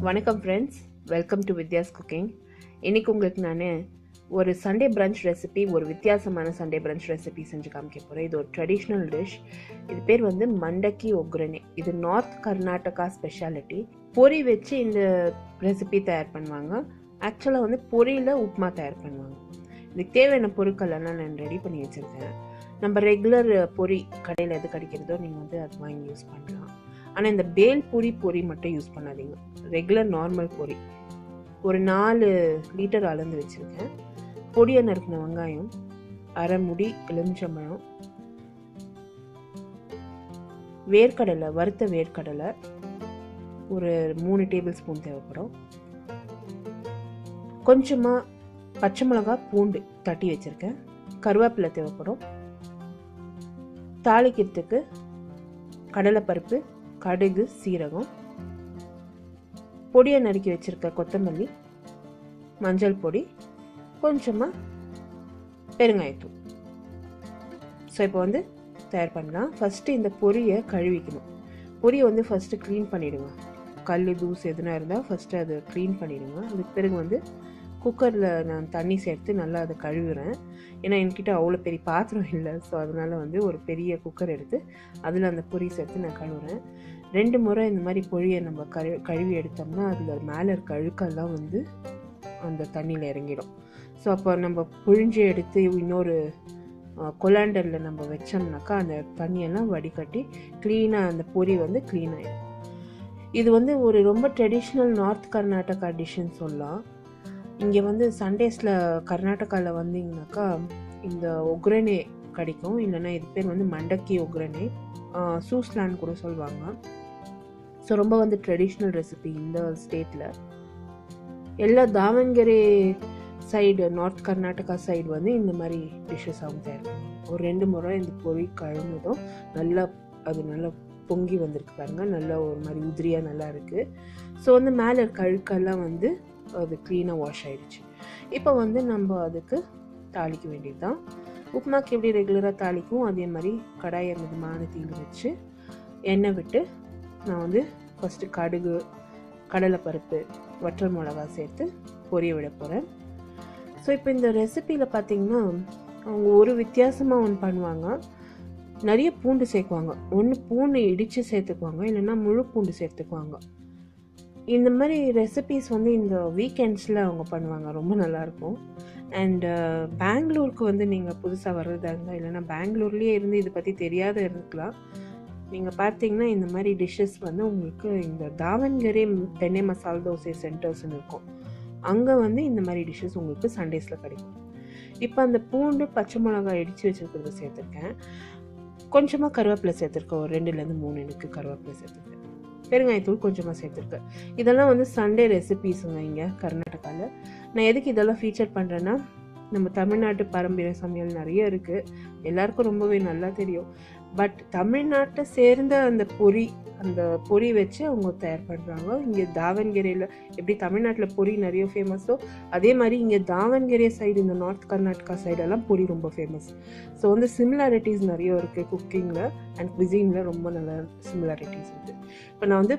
வணக்கம் friends, welcome to Vidyascooking. இன்னைக்கு உங்களுக்கு நான் ஒரு சண்டே பிரஞ்ச் ரெசிபி, ஒரு வித்தியாசமான சண்டே பிரஞ்ச் ரெசிபி செஞ்சு காமிக்க போகிறேன். இது ஒரு ட்ரெடிஷ்னல் டிஷ். இது பேர் வந்து மண்டக்கி ஒக்ரனே. இது நார்த் கர்நாடகா ஸ்பெஷாலிட்டி. பொரி வச்சு இந்த ரெசிபி தயார் பண்ணுவாங்க. ஆக்சுவலாக வந்து பொரியில் உப்புமா தயார் பண்ணுவாங்க. இதுக்கு தேவையான பொருட்கள் எல்லாம் நான் ரெடி பண்ணி வச்சுருக்கேன். நம்ம ரெகுலர் பொரி கடையில் எது கிடைக்கிறதோ நீங்கள் வந்து அது வாங்கி யூஸ் பண்ணலாம். ஆனால் இந்த பேல் பொரி மட்டும் யூஸ் பண்ணாதீங்க. ரெகுலர் நார்மல் பொரி ஒரு 4 லிட்டர் அளந்து வச்சுருக்கேன். பொடியை நறுக்கின வெங்காயம், அரை முடி எலுமிச்சம்பழம், வேர்க்கடலை, வறுத்த வேர்க்கடலை ஒரு 3 டேபிள் ஸ்பூன் தேவைப்படும். கொஞ்சமாக பச்சை மிளகாய், பூண்டு தட்டி வச்சுருக்கேன். கருவேப்பிலை தேவைப்படும். தாளிக்கிறதுக்கு கடலைப்பருப்பு, கடுகு, சீரகம், பொடியை நறுக்கி வச்சிருக்க கொத்தமல்லி, மஞ்சள் பொடி, கொஞ்சமாக பெருங்காயத்தூள். ஸோ இப்போ வந்து தயார் பண்ணலாம். ஃபஸ்ட்டு இந்த பொரியை கழுவிக்கணும். பொரியை வந்து ஃபஸ்ட்டு க்ளீன் பண்ணிவிடுங்க. கல், தூசு எதுனா இருந்தால் ஃபஸ்ட்டு அதை க்ளீன் பண்ணிவிடுங்க. அதுக்கு பிறகு வந்து குக்கரில் நான் தண்ணி சேர்த்து நல்லா அதை கழுவுறேன். ஏன்னா என்கிட்ட அவ்வளோ பெரிய பாத்திரம் இல்லை. ஸோ அதனால் வந்து ஒரு பெரிய குக்கர் எடுத்து அதில் அந்த பொரி சேர்த்து நான் கழுவுறேன். 2 முறை இந்த மாதிரி பொரியை நம்ம கழுவி எடுத்தோம்னா அதில் மேலே இருக்க அழுக்கெல்லாம் வந்து அந்த தண்ணியில் இறங்கிடும். ஸோ அப்போ நம்ம புழிஞ்சு எடுத்து இன்னொரு கொலாண்டரில் நம்ம வச்சோம்னாக்கா அந்த தண்ணியெல்லாம் வடிகட்டி க்ளீனாக அந்த பொரி வந்து க்ளீன் ஆகிடும். இது வந்து ஒரு ரொம்ப ட்ரெடிஷ்னல் நார்த் கர்நாடகா டிஷ்ஷுன்னு சொல்லலாம். இங்கே வந்து சண்டேஸில் கர்நாடகாவில் வந்தீங்கன்னாக்கா இந்த ஒக்ரனே கிடைக்கும். இல்லைன்னா இது பேர் வந்து மண்டக்கி ஒக்ரனே, சூஸ்லான்னு கூட சொல்லுவாங்க. ஸோ ரொம்ப வந்து ட்ரெடிஷ்னல் ரெசிபி இந்த ஸ்டேட்டில். எல்லா தாவண்கெரே சைடு, நார்த் கர்நாடகா சைடு வந்து இந்த மாதிரி டிஷ்ஷஸ் அவங்க தயார் பண்ணுவாங்க. ஒரு 2 முறை இந்த பொரி கழுவுனதும் நல்லா அது நல்லா பொங்கி வந்திருக்கு பாருங்க. நல்லா ஒரு மாதிரி உதிரியாக நல்லா இருக்குது. ஸோ வந்து மேலே இருக்க அழுக்கெல்லாம் வந்து அது க்ளீனாக வாஷ் ஆகிடுச்சு. இப்போ வந்து நம்ம அதுக்கு தாளிக்க வேண்டியது தான். உப்புமாக்கு எப்படி ரெகுலராக தாளிக்கும் அதே மாதிரி கடாயை மிதமான தீயில் வச்சு எண்ணெய் விட்டு நான் வந்து ஃபஸ்ட்டு கடுகு, கடலைப்பருப்பு, வற்றல் மிளகாய் சேர்த்து பொரிய விட போகிறேன். ஸோ இப்போ இந்த ரெசிப்பியில் பார்த்திங்கன்னா அவங்க ஒரு வித்தியாசமாக ஒன்று பண்ணுவாங்க. நிறைய பூண்டு சேர்க்குவாங்க. ஒன்று பூண்டு இடித்து சேர்த்துக்குவாங்க, இல்லைன்னா முழு பூண்டு சேர்த்துக்குவாங்க. இந்த மாதிரி ரெசிபீஸ் வந்து இந்த வீக்கெண்ட்ஸில் அவங்க பண்ணுவாங்க. ரொம்ப நல்லாயிருக்கும். அண்டு பெங்களூருக்கு வந்து நீங்கள் புதுசாக வர்றதா இருந்தால், இல்லைன்னா பெங்களூர்லேயே இருந்து இதை பற்றி தெரியாத இருக்கலாம், நீங்கள் பார்த்தீங்கன்னா இந்த மாதிரி டிஷ்ஷஸ் வந்து உங்களுக்கு இந்த தாவண்கெரே பெண்ணே மசால் தோசை சென்டர்ஸ்ன்னு இருக்கும். அங்கே வந்து இந்த மாதிரி டிஷ்ஷஸ் உங்களுக்கு சண்டேஸில் கிடைக்கும். இப்போ அந்த பூண்டு, பச்சை மிளகாய் இடித்து வச்சுருக்கிறத சேர்த்துருக்கேன். கொஞ்சமாக கருவேப்பிலை சேர்த்துருக்கேன். ஒரு 2லேருந்து 3 எனக்கு கருவேப்பிலை சேர்த்துருக்கேன். பெருங்காயத்தூள் கொஞ்சமாக சேர்த்துருக்கேன். இதெல்லாம் வந்து சண்டே ரெசிபீஸுங்க இங்கே கர்நாடகாவில். நான் எதுக்கு இதெல்லாம் ஃபீச்சர் பண்ணுறேன்னா, நம்ம தமிழ்நாட்டு பாரம்பரிய சமையல் நிறைய இருக்குது, எல்லாருக்கும் ரொம்பவே நல்லா தெரியும். பட் தமிழ்நாட்டை சேர்ந்த அந்த பொரி வச்சு அவங்க தயார் பண்ணுறாங்க. இங்கே தாவண்கெரையில் எப்படி தமிழ்நாட்டில் பொரி நிறைய ஃபேமஸோ அதே மாதிரி இங்கே தாவண்கெரே சைடு, இந்த நார்த் கர்நாடகா சைடெல்லாம் பொரி ரொம்ப ஃபேமஸ். ஸோ வந்து சிமிலாரிட்டிஸ் நிறைய இருக்குது குக்கிங்கில் அண்ட் குவிசீனில். ரொம்ப நல்ல சிமிலாரிட்டிஸ் இருக்குது. இப்போ நான் வந்து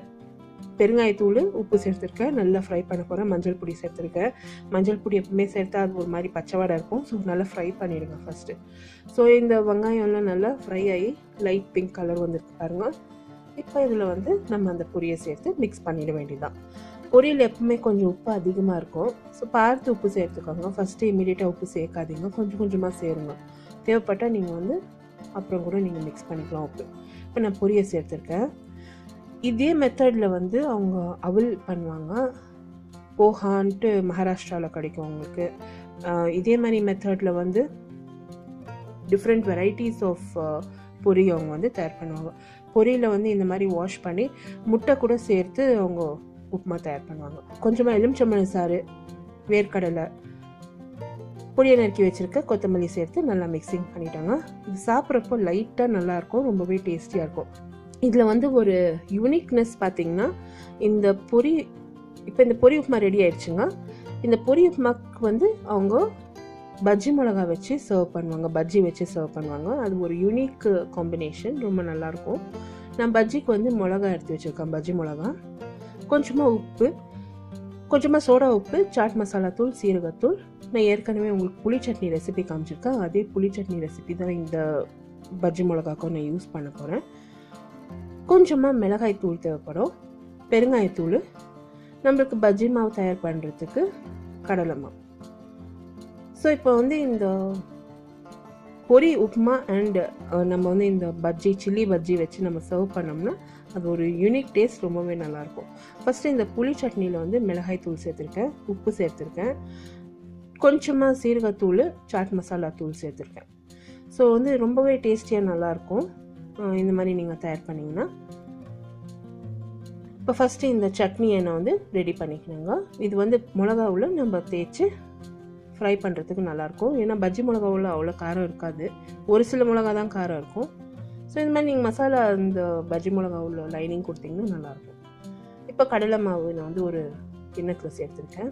பெருங்காயத்தூள், உப்பு சேர்த்துருக்கேன். நல்லா ஃப்ரை பண்ண போகிறேன். மஞ்சள் பொடி சேர்த்துருக்கேன். மஞ்சள் பொடி எப்பவுமே சேர்த்தா அது ஒரு மாதிரி பச்சை வாடை இருக்கும். ஸோ நல்லா ஃப்ரை பண்ணிவிடுங்க ஃபஸ்ட்டு. ஸோ இந்த வெங்காயம்லாம் நல்லா ஃப்ரை ஆகி லைட் பிங்க் கலர் வந்துருக்கு பாருங்கள். இப்போ இதில் வந்து நம்ம அந்த பொரியை சேர்த்து மிக்ஸ் பண்ணிட வேண்டியதுதான். பொரியில் எப்பவுமே கொஞ்சம் உப்பு அதிகமாக இருக்கும். ஸோ பார்த்து உப்பு சேர்த்துக்கோங்க. ஃபஸ்ட்டு இமீடியட்டாக உப்பு சேர்க்காதீங்க, கொஞ்சம் கொஞ்சமாக சேருங்க. தேவைப்பட்டால் நீங்கள் வந்து அப்புறம் கூட நீங்கள் மிக்ஸ் பண்ணிக்கலாம் உப்பு. இப்போ நான் பொரியை சேர்த்துருக்கேன். இதே மெத்தடில் வந்து அவங்க அவல் பண்ணுவாங்க. போஹான்ட்டு மகாராஷ்டிராவில் கிடைக்கும் அவங்களுக்கு. இதே மாதிரி மெத்தடில் வந்து டிஃப்ரெண்ட் வெரைட்டிஸ் ஆஃப் பொரி அவங்க வந்து தயார் பண்ணுவாங்க. பொரியில் வந்து இந்த மாதிரி வாஷ் பண்ணி முட்டை கூட சேர்த்து அவங்க உப்புமா தயார் பண்ணுவாங்க. கொஞ்சமாக எலுமிச்சம்பழம் சாறு, வேர்க்கடலை, பொடியை நறுக்கி வச்சுருக்க கொத்தமல்லி சேர்த்து நல்லா மிக்சிங் பண்ணிட்டாங்க. இது சாப்பிட்றப்போ லைட்டாக நல்லாயிருக்கும், ரொம்பவே டேஸ்டியாக இருக்கும். இதில் வந்து ஒரு யூனிக்னஸ் பார்த்திங்கன்னா, இந்த பொரி இப்போ இந்த பொரி உப்புமா ரெடி ஆயிடுச்சுங்க. இந்த பொரி உப்புமாக்கு வந்து அவங்க பஜ்ஜி மிளகா வச்சு சர்வ் பண்ணுவாங்க, பஜ்ஜி வச்சு சர்வ் பண்ணுவாங்க. அது ஒரு யூனிக் காம்பினேஷன், ரொம்ப நல்லாயிருக்கும். நான் பஜ்ஜிக்கு வந்து மிளகா எடுத்து வச்சுருக்கேன், பஜ்ஜி மிளகா, கொஞ்சமாக உப்பு, கொஞ்சமாக சோடா உப்பு, சாட் மசாலா தூள், சீரகத்தூள். நான் ஏற்கனவே உங்களுக்கு புளி சட்னி ரெசிபி காமிச்சிருக்கேன். அதே புளி சட்னி ரெசிபி தான் இந்த பஜ்ஜி மிளகாக்கும் நான் யூஸ் பண்ண போகிறேன். கொஞ்சமாக மிளகாய் தூள் தேவைப்படும், பெருங்காயத்தூள், நம்மளுக்கு பஜ்ஜி மாவு தயார் பண்ணுறதுக்கு கடலை மாவு. ஸோ இப்போ வந்து இந்த பொரி உப்புமா அண்ட் நம்ம வந்து இந்த பஜ்ஜி சில்லி பஜ்ஜி வச்சு நம்ம சர்வ் பண்ணோம்னா அது ஒரு யூனிக் டேஸ்ட், ரொம்பவே நல்லாயிருக்கும். ஃபஸ்ட்டு இந்த புளி சட்னியில் வந்து மிளகாய் தூள் சேர்த்துருக்கேன், உப்பு சேர்த்துருக்கேன், கொஞ்சமாக சீரகத்தூள், சாட் மசாலா தூள் சேர்த்துருக்கேன். ஸோ வந்து ரொம்பவே டேஸ்டியாக நல்லாயிருக்கும் இந்த மாதிரி நீங்கள் தயார் பண்ணிங்கன்னா. இப்போ ஃபஸ்ட்டு இந்த சட்னி எண்ணெய் வந்து ரெடி பண்ணிக்கணுங்க. இது வந்து மிளகாவில் நம்ம தேய்ச்சி ஃப்ரை பண்ணுறதுக்கு நல்லாயிருக்கும். ஏன்னா பஜ்ஜி மிளகாவில் அவ்வளோ காரம் இருக்காது, ஒரு சில மிளகா தான் காரம் இருக்கும். ஸோ இந்த மாதிரி நீங்கள் மசாலா இந்த பஜ்ஜி மிளகாவில் லைனிங் கொடுத்தீங்கன்னா நல்லாயிருக்கும். இப்போ கடலை மாவு நான் வந்து ஒரு கிண்ணத்தில் சேர்த்துருக்கேன்,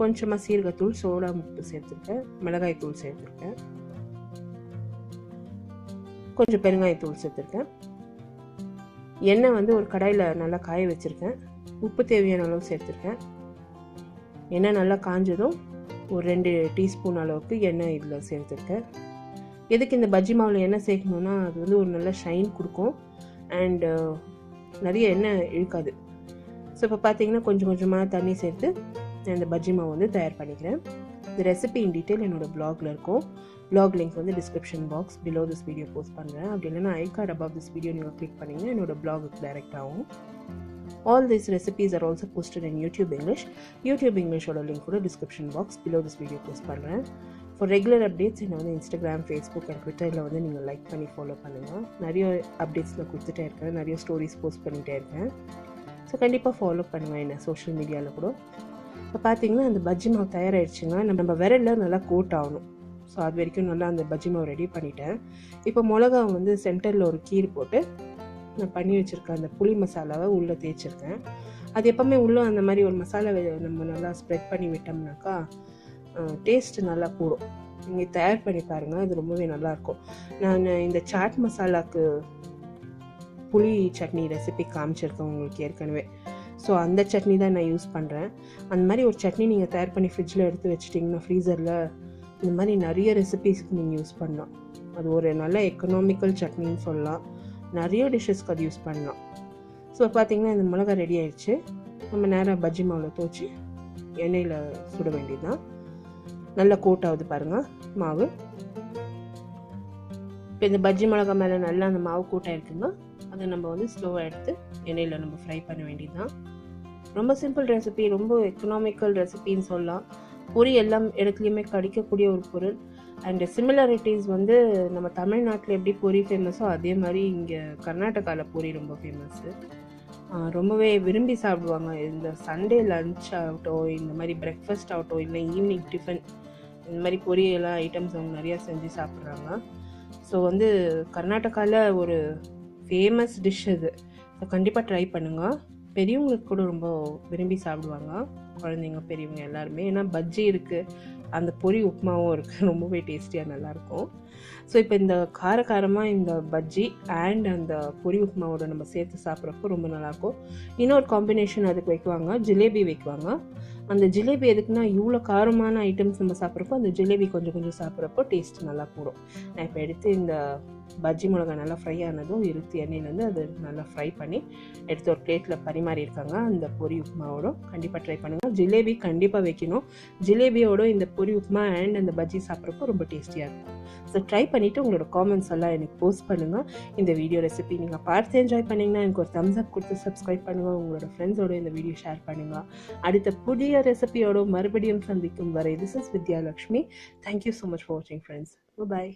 கொஞ்சமாக சீரகத்தூள், சோடா உப்பு சேர்த்துருக்கேன், மிளகாய் தூள் சேர்த்துருக்கேன், கொஞ்சம் பெருங்காயத்தூள் சேர்த்துருக்கேன். எண்ணெய் வந்து ஒரு கடாயில் நல்லா காய வச்சுருக்கேன், உப்பு தேவையான அளவு சேர்த்துருக்கேன். எண்ணெய் நல்லா காஞ்சதும் ஒரு 2 டீஸ்பூன் அளவுக்கு எண்ணெய் இதில் சேர்த்துருக்கேன். எதுக்கு இந்த பஜ்ஜி மாவில் எண்ணெய் சேர்க்கணுன்னா அது வந்து ஒரு நல்ல ஷைன் கொடுக்கும் அண்டு நிறைய எண்ணெய் இழுக்காது. ஸோ இப்போ பார்த்தீங்கன்னா கொஞ்சம் கொஞ்சமாக தண்ணி சேர்த்து இந்த பஜ்ஜி மாவு வந்து தயார் பண்ணிக்கிறேன். இந்த ரெசிபி இன் டீட்டெயில் என்னோடய பிளாகில் இருக்கும். பிளாக் லிங்க் வந்து description box below this video post பண்ணுறேன். அப்படி இல்லைன்னா ஐ கார்ட் அபவ் திஸ் வீடியோ நீங்கள் கிளிக் பண்ணிங்கன்னா என்னோடய பிளாகுக்கு டைரக்ட் ஆகும். All these recipes are also posted in YouTube English. YouTube English oda link kuda description box below this video post பண்றேன். For regular updates என்ன வந்து Instagram, Facebook and Twitterல வந்து நீங்க like பண்ணி ஃபாலோ பண்ணுங்க. நிறைய அப்டேட்ஸ்ல கொடுத்துட்டே இருக்கேன், நிறைய ஸ்டோரிஸ் போஸ்ட் பண்ணிட்டே இருக்கேன். ஸோ கண்டிப்பாக ஃபாலோ பண்ணுங்க என்ன சோஷியல் மீடியாவில் கூட. இப்போ பார்த்தீங்கன்னா அந்த பஜ்ஜி மாவு தயாராகிடுச்சுங்க. நம்ம விரலில் நல்லா கோட் ஆகணும். ஸோ அது வரைக்கும் நல்லா அந்த பஜ்ஜி மாவு ரெடி பண்ணிட்டேன். இப்போ மிளகா வந்து சென்டரில் ஒரு கீர் போட்டு நான் பண்ணி வச்சுருக்கேன் அந்த புளி மசாலாவை உள்ளே தேய்ச்சிருக்கேன். அது எப்போவுமே உள்ளே அந்த மாதிரி ஒரு மசாலாவை நம்ம நல்லா ஸ்ப்ரெட் பண்ணி விட்டோம்னாக்கா டேஸ்ட்டு நல்லா கூடும். நீங்கள் தயார் பண்ணி பாருங்கள், அது ரொம்பவே நல்லாயிருக்கும். நான் இந்த சாட் மசாலாவுக்கு புளி சட்னி ரெசிபி காமிச்சிருக்கேன் உங்களுக்கு ஏற்கனவே. ஸோ அந்த சட்னி தான் நான் யூஸ் பண்ணுறேன். அந்த மாதிரி ஒரு சட்னி நீங்கள் தயார் பண்ணி ஃப்ரிட்ஜில் எடுத்து வச்சிட்டிங்கன்னா ஃப்ரீசரில் இந்த மாதிரி நிறைய ரெசிபீஸ்க்கு நீங்கள் யூஸ் பண்ணலாம். அது ஒரு நல்ல எக்கனாமிக்கல் சட்னின்னு சொல்லலாம். நிறைய டிஷ்ஷஸ்க்கு அது யூஸ் பண்ணலாம். ஸோ பார்த்தீங்கன்னா இந்த மிளகா ரெடி ஆயிடுச்சு. நம்ம நேராக பஜ்ஜி மாவில் தோச்சி எண்ணெயில் சுட வேண்டியது தான். நல்லா கோட் ஆகுது பாருங்கள் மாவு. இப்போ இந்த பஜ்ஜி மிளகா மேலே நல்லா அந்த மாவு கோட் ஆகிருக்குங்க. அதை நம்ம வந்து ஸ்லோவாக எடுத்து எண்ணெயில் நம்ம ஃப்ரை பண்ண வேண்டியது தான். ரொம்ப சிம்பிள் ரெசிபி, ரொம்ப எக்கனாமிக்கல் ரெசிபின்னு சொல்லலாம். பொரி எல்லாம் இடத்துலையுமே கிடைக்கக்கூடிய ஒரு பொருள். அண்ட் சிமிலாரிட்டிஸ் வந்து நம்ம தமிழ்நாட்டில் எப்படி பொரி ஃபேமஸோ அதே மாதிரி இங்கே கர்நாடகாவில் பொரி ரொம்ப ஃபேமஸ்ஸு. ரொம்பவே விரும்பி சாப்பிடுவாங்க. இந்த சண்டே லன்ச் ஆகட்டும், இந்த மாதிரி பிரேக்ஃபாஸ்ட் ஆகட்டும், இல்லை ஈவினிங் டிஃபன், இந்த மாதிரி பொரியெல்லாம் ஐட்டம்ஸ் அவங்க நிறையா செஞ்சு சாப்பிட்றாங்க. ஸோ வந்து கர்நாடகாவில் ஒரு ஃபேமஸ் டிஷ் இது. ஸோ கண்டிப்பாக ட்ரை பண்ணுங்கள். பெரியவங்களுக்கு கூட ரொம்ப விரும்பி சாப்பிடுவாங்க, குழந்தைங்க பெரியவங்க எல்லாருமே. ஏன்னா பஜ்ஜி இருக்குது, அந்த பொரி உப்புமாவும் இருக்குது, ரொம்பவே டேஸ்டியாக நல்லாயிருக்கும். ஸோ இப்போ இந்த காரமாக இந்த பஜ்ஜி அண்ட் அந்த பொரி உப்புமாவோட நம்ம சேர்த்து சாப்பிட்றப்போ ரொம்ப நல்லாயிருக்கும். இன்னொரு காம்பினேஷன் அதுக்கு வைக்குவாங்க, ஜிலேபி வைக்குவாங்க. அந்த ஜிலேபி எதுக்குன்னா இவ்வளோ காரமான ஐட்டம்ஸ் நம்ம சாப்பிட்றப்போ அந்த ஜிலேபி கொஞ்சம் கொஞ்சம் சாப்பிட்றப்போ டேஸ்ட் நல்லா கூடும். நான் இப்போ எடுத்து இந்த பஜ்ஜி மிளகா நல்லா ஃப்ரை ஆனதும் இருத்து எண்ணெயிலேருந்து அது நல்லா ஃப்ரை பண்ணி எடுத்து ஒரு பிளேட்டில் பரிமாறி இருக்காங்க அந்த பொரி உப்புமாவோட. கண்டிப்பாக ட்ரை பண்ணுங்கள். ஜிலேபி கண்டிப்பாக வைக்கணும். ஜிலேபியோட இந்த பொரி உப்புமா அண்ட் அந்த பஜ்ஜி சாப்பிட்றப்போ ரொம்ப டேஸ்டியாக இருக்கும். ஸோ ட்ரை பண்ணிவிட்டு உங்களோட காமெண்ட்ஸ் எல்லாம் எனக்கு போஸ்ட் பண்ணுங்கள். இந்த வீடியோ ரெசிபி நீங்கள் பார்த்து என்ஜாய் பண்ணிங்கன்னா எனக்கு ஒரு தம்ஸ் அப் கொடுத்து சப்ஸ்கிரைப் பண்ணுங்கள். உங்களோட ஃப்ரெண்ட்ஸோட இந்த வீடியோ ஷேர் பண்ணுங்கள். அடுத்த புதிய ரெசிபியோட மறுபடியும் சந்திக்கும் வரை, this is Vidyalakshmi. Thank you so much for வாட்சிங் ஃப்ரெண்ட்ஸ். பாய்.